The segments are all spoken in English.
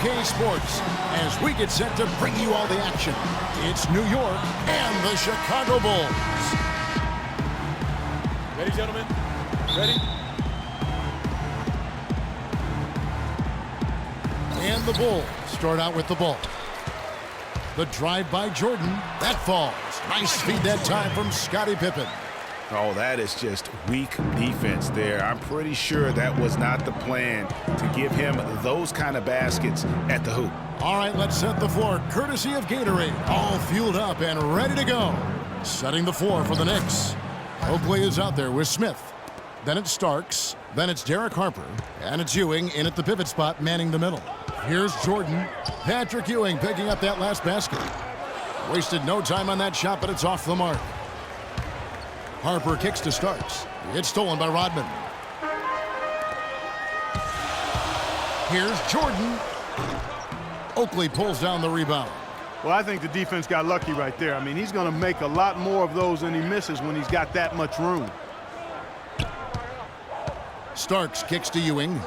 K Sports, as we get set to bring you all the action. It's New York and the Chicago Bulls. Ready, gentlemen? Ready? And the Bulls start out with the ball. The drive by Jordan. That falls. Nice feed that time from Scottie Pippen. Oh, that is just weak defense there. I'm pretty sure that was not the plan to give him those kind of baskets at the hoop. All right, let's set the floor courtesy of Gatorade. All fueled up and ready to go. Setting the floor for the Knicks. Oakley is out there with Smith. Then it's Starks. Then it's Derek Harper. And it's Ewing in at the pivot spot, manning the middle. Here's Jordan. Patrick Ewing picking up that last basket. Wasted no time on that shot, but it's off the mark. Harper kicks to Starks. It's stolen by Rodman. Here's Jordan. Oakley pulls down the rebound. Well, I think the defense got lucky right there. I mean, he's going to make a lot more of those than he misses when he's got that much room. Starks kicks to Ewing.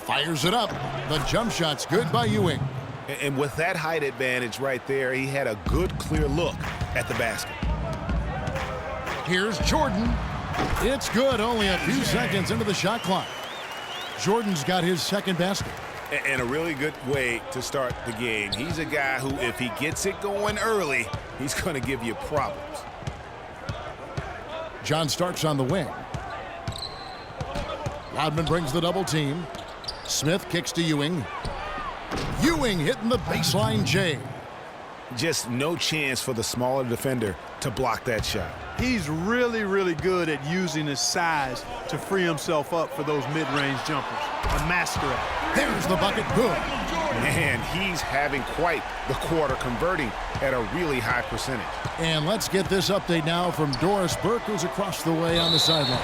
Fires it up. The jump shot's good by Ewing. And with that height advantage right there, he had a good, clear look at the basket. Here's Jordan. It's good, only a few seconds into the shot clock. Jordan's got his second basket. And a really good way to start the game. He's a guy who, if he gets it going early, he's going to give you problems. John Starks on the wing. Rodman brings the double team. Smith kicks to Ewing. Ewing hitting the baseline J. Just no chance for the smaller defender to block that shot. He's really, really good at using his size to free himself up for those mid-range jumpers. A master at it. There's the bucket. Good. Man, he's having quite the quarter, converting at a really high percentage. And let's get this update now from Doris Burke, who's across the way on the sideline.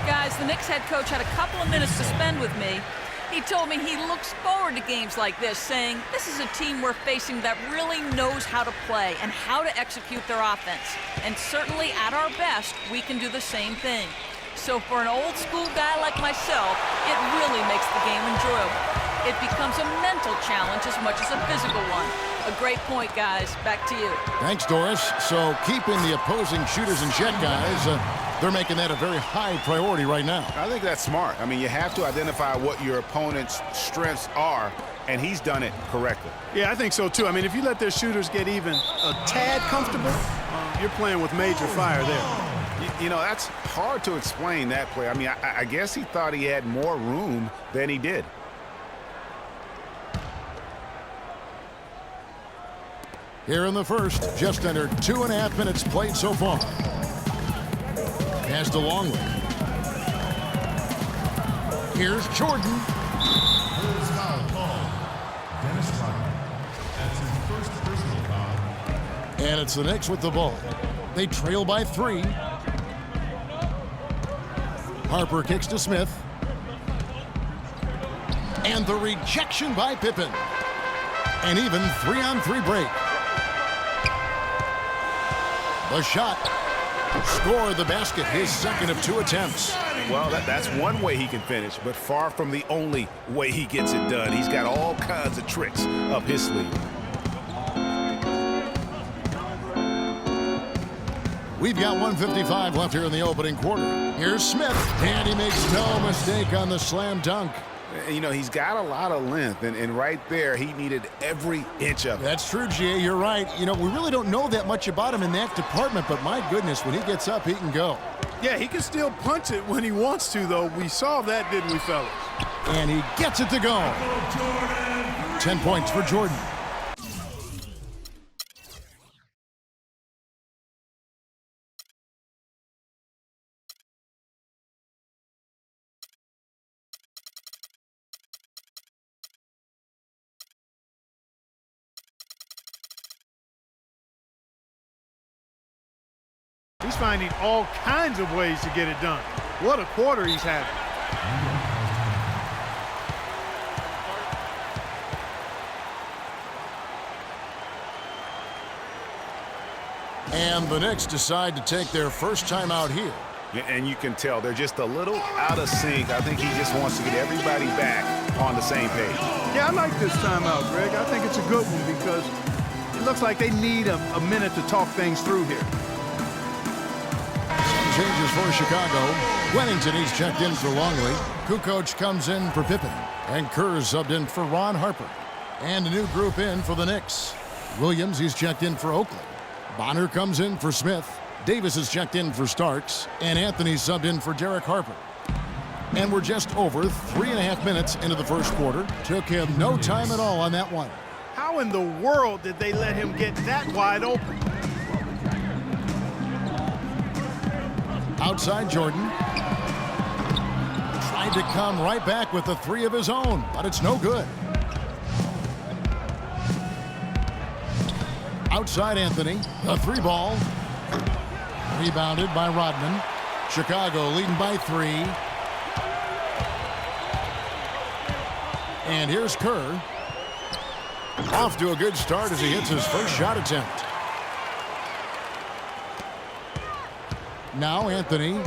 Guys, the Knicks head coach had a couple of minutes to spend with me. He told me he looks forward to games like this, saying this is a team we're facing that really knows how to play and how to execute their offense. And certainly at our best, we can do the same thing. So for an old school guy like myself, it really makes the game enjoyable. It becomes a mental challenge as much as a physical one. A great point, guys. Back to you. Thanks, Doris. So keeping the opposing shooters in check, guys. They're making that a very high priority right now. I think that's smart. I mean, you have to identify what your opponent's strengths are, and he's done it correctly. Yeah, I think so, too. I mean, if you let their shooters get even a tad comfortable, you're playing with major fire there. You know, that's hard to explain, that play. I mean, I guess he thought he had more room than he did. Here in the first, just under 2.5 minutes played so far. Pass to Longley. Here's Jordan. And it's the Knicks with the ball. They trail by 3. Harper kicks to Smith. And the rejection by Pippen. An even 3-on-3 break. The shot. Score the basket, his second of 2 attempts. Well, that's one way he can finish, but far from the only way he gets it done. He's got all kinds of tricks up his sleeve. We've got 1:55 left here in the opening quarter. Here's Smith, and he makes no mistake on the slam dunk. You know, he's got a lot of length, and right there, he needed every inch of it. That's true, G.A., you're right. You know, we really don't know that much about him in that department, but my goodness, when he gets up, he can go. Yeah, he can still punch it when he wants to, though. We saw that, didn't we, fellas? And he gets it to go. 10 points for Jordan. He's finding all kinds of ways to get it done. What a quarter he's having. And the Knicks decide to take their first time out here. And you can tell they're just a little out of sync. I think he just wants to get everybody back on the same page. Yeah, I like this timeout, Greg. I think it's a good one because it looks like they need a minute to talk things through here. Some changes for Chicago. Wennington, he's checked in for Longley. Kukoc comes in for Pippen. And Kerr subbed in for Ron Harper. And a new group in for the Knicks. Williams, he's checked in for Oakley. Bonner comes in for Smith. Davis is checked in for Starks. And Anthony subbed in for Derek Harper. And we're just over 3.5 minutes into the first quarter. Took him no time at all on that one. How in the world did they let him get that wide open? Outside Jordan. Tried to come right back with the three of his own, but it's no good. Outside Anthony. The three ball. Rebounded by Rodman. Chicago leading by 3. And here's Kerr. Off to a good start as he hits his first shot attempt. Now Anthony.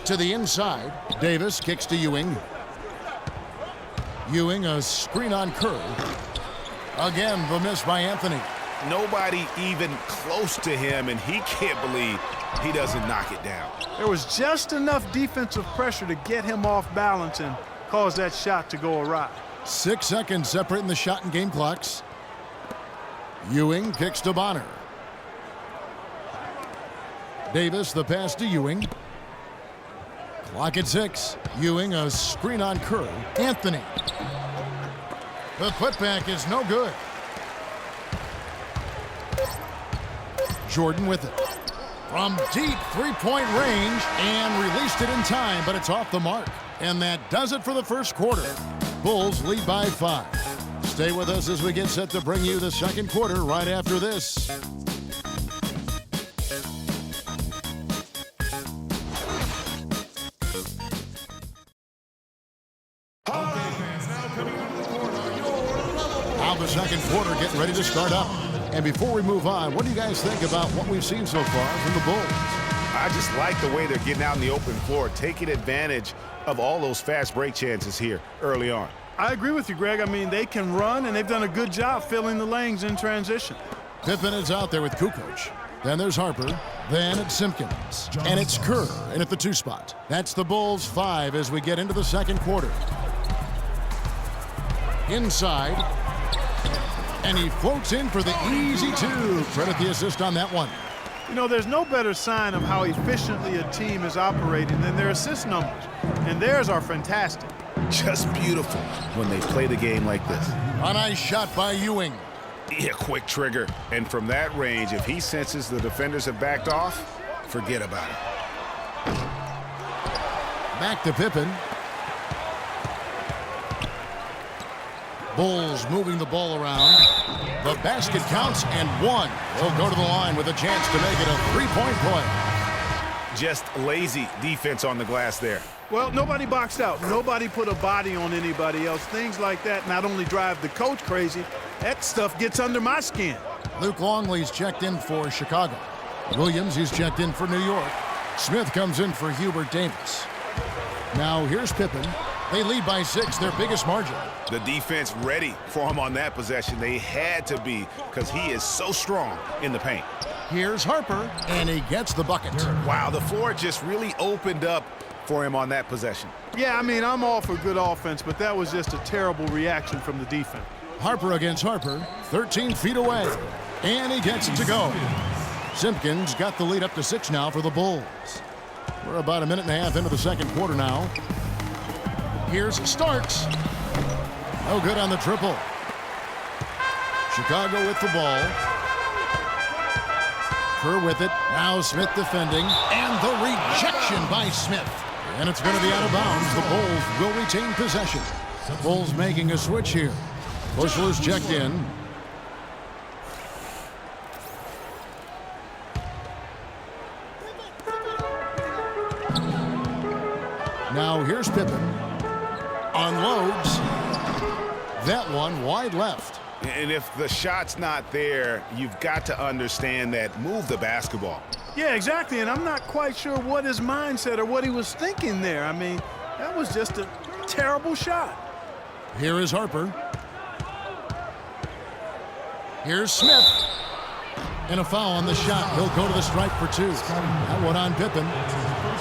To the inside. Davis kicks to Ewing. Ewing, a screen on Kerr. Again, the miss by Anthony. Nobody even close to him, and he can't believe he doesn't knock it down. There was just enough defensive pressure to get him off balance and cause that shot to go awry. 6 seconds separating the shot and game clocks. Ewing kicks to Bonner. Davis, the pass to Ewing. Clock at 6. Ewing, a screen on Kerr. Anthony. The putback is no good. Jordan with it. From deep three-point range and released it in time, but it's off the mark. And that does it for the first quarter. Bulls lead by 5. Stay with us as we get set to bring you the second quarter right after this. Now the second quarter getting ready to start up. And before we move on, what do you guys think about what we've seen so far from the Bulls? I just like the way they're getting out in the open floor, taking advantage of all those fast break chances here early on. I agree with you, Greg. I mean, they can run, and they've done a good job filling the lanes in transition. Pippen is out there with Kukoc. Then there's Harper. Then it's Simpkins. And it's Kerr in at the 2 spot. That's the Bulls 5 as we get into the second quarter. Inside. And he floats in for the easy 2. Credit the assist on that one. You know, there's no better sign of how efficiently a team is operating than their assist numbers. And theirs are fantastic. Just beautiful when they play the game like this. A nice shot by Ewing. Yeah, quick trigger. And from that range, if he senses the defenders have backed off, forget about it. Back to Pippen. Bulls moving the ball around. The basket counts and 1. He'll go to the line with a chance to make it a 3-point play. Just lazy defense on the glass there. Well, nobody boxed out. Nobody put a body on anybody else. Things like that not only drive the coach crazy, that stuff gets under my skin. Luke Longley's checked in for Chicago. Williams, he's checked in for New York. Smith comes in for Hubert Davis. Now here's Pippen. They lead by 6, their biggest margin. The defense ready for him on that possession. They had to be because he is so strong in the paint. Here's Harper, and he gets the bucket. Wow, the floor just really opened up for him on that possession. Yeah, I mean, I'm all for good offense, but that was just a terrible reaction from the defense. Harper against Harper, 13 feet away, and he gets it to go. Simpkins got the lead up to 6 now for the Bulls. We're about a minute and a half into the second quarter now. Here's Starks. No good on the triple. Chicago with the ball. Kerr with it. Now Smith defending. And the rejection by Smith. And it's going to be out of bounds. The Bulls will retain possession. Bulls making a switch here. Bushler's checked in. Now here's Pippen. Unloads. That one wide left. And if the shot's not there, you've got to understand that move the basketball. Yeah, exactly, and I'm not quite sure what his mindset or what he was thinking there. I mean, That was just a terrible shot. Here is Harper. Here's Smith. And a foul on the shot. He'll go to the stripe for 2. That one on Pippen.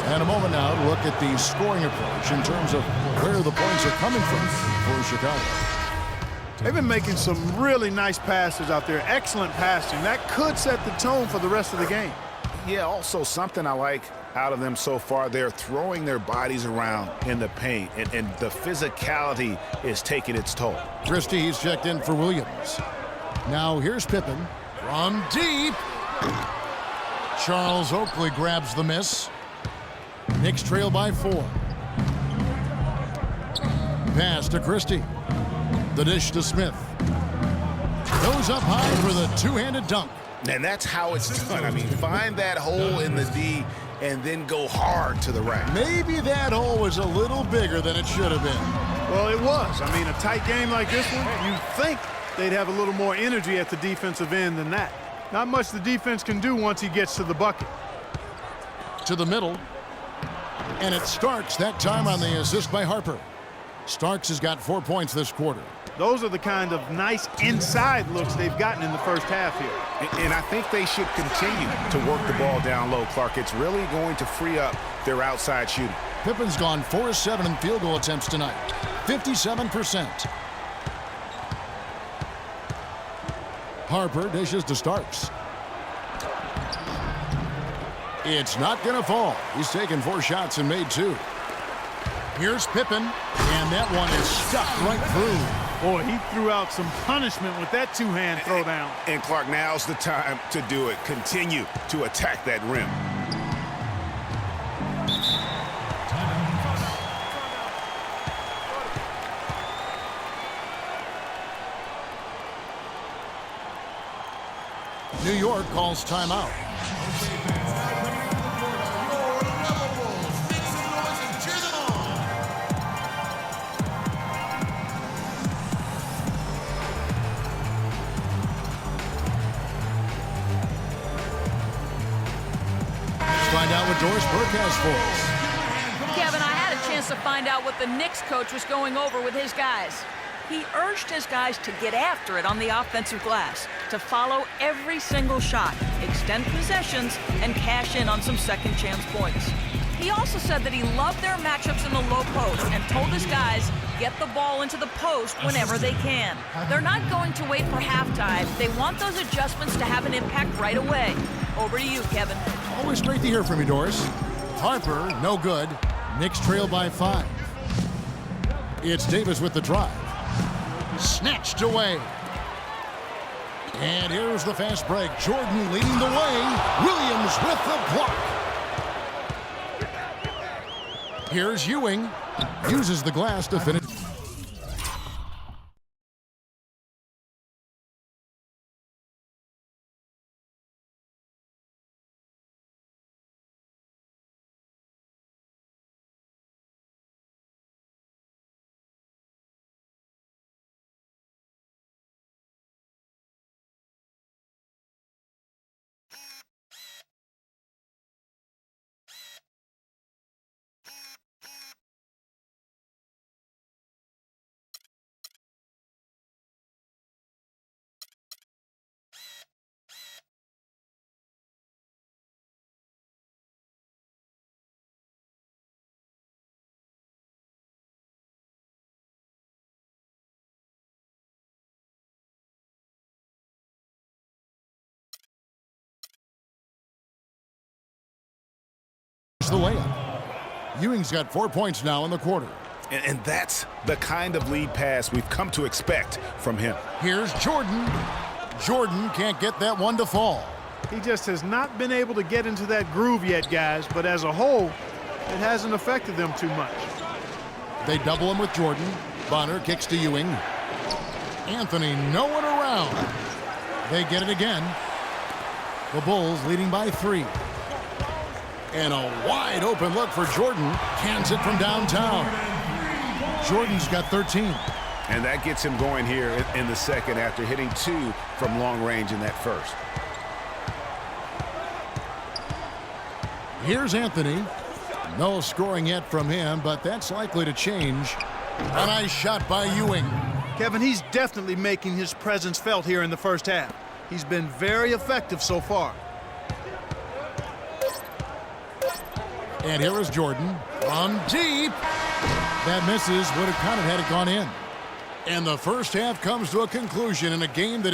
And a moment now to look at the scoring approach in terms of where the points are coming from for Chicago. They've been making some really nice passes out there. Excellent passing. That could set the tone for the rest of the game. Yeah, also something I like out of them so far, they're throwing their bodies around in the paint, and the physicality is taking its toll. Christie, he's checked in for Williams. Now here's Pippen from deep. Charles Oakley grabs the miss. Knicks trail by 4. Pass to Christie. The dish to Smith. Goes up high for the two-handed dunk. And that's how it's done. I mean, find that hole in the D and then go hard to the rack. Maybe that hole was a little bigger than it should have been. Well, it was. I mean, a tight game like this one, you'd think they'd have a little more energy at the defensive end than that. Not much the defense can do once he gets to the bucket. To the middle. And it Starks that time on the assist by Harper. Starks has got 4 points this quarter. Those are the kind of nice inside looks they've gotten in the first half here. And I think they should continue to work the ball down low, Clark. It's really going to free up their outside shooting. Pippen's gone 4 of 7 in field goal attempts tonight. 57%. Harper dishes to Starks. It's not going to fall. He's taken 4 shots and made 2. Here's Pippen, and that one is stuck right through. Boy, he threw out some punishment with that two-hand throwdown. And Clark, now's the time to do it. Continue to attack that rim. New York calls timeout. Find out what Doris Burke has for us. Kevin, I had a chance to find out what the Knicks coach was going over with his guys. He urged his guys to get after it on the offensive glass, to follow every single shot, extend possessions, and cash in on some second chance points. He also said that he loved their matchups in the low post and told his guys, get the ball into the post whenever they can. They're not going to wait for halftime. They want those adjustments to have an impact right away. Over to you, Kevin. Always great to hear from you, Doris. Harper, no good. Knicks trail by 5. It's Davis with the drive. Snatched away. And here's the fast break. Jordan leading the way. Williams with the block. Here's Ewing. Uses the glass to finish. The layup. Ewing's got 4 points now in the quarter. And that's the kind of lead pass we've come to expect from him. Here's Jordan. Jordan can't get that one to fall. He just has not been able to get into that groove yet, guys, but as a whole, it hasn't affected them too much. They double him with Jordan. Bonner kicks to Ewing. Anthony, no one around. They get it again. The Bulls leading by 3. And a wide open look for Jordan. Cans it from downtown. Jordan's got 13. And that gets him going here in the second after hitting 2 from long range in that first. Here's Anthony. No scoring yet from him, but that's likely to change. A nice shot by Ewing. Kevin, he's definitely making his presence felt here in the first half. He's been very effective so far. And here is Jordan from deep. That misses. Would have kind of had it gone in. And the first half comes to a conclusion in a game that is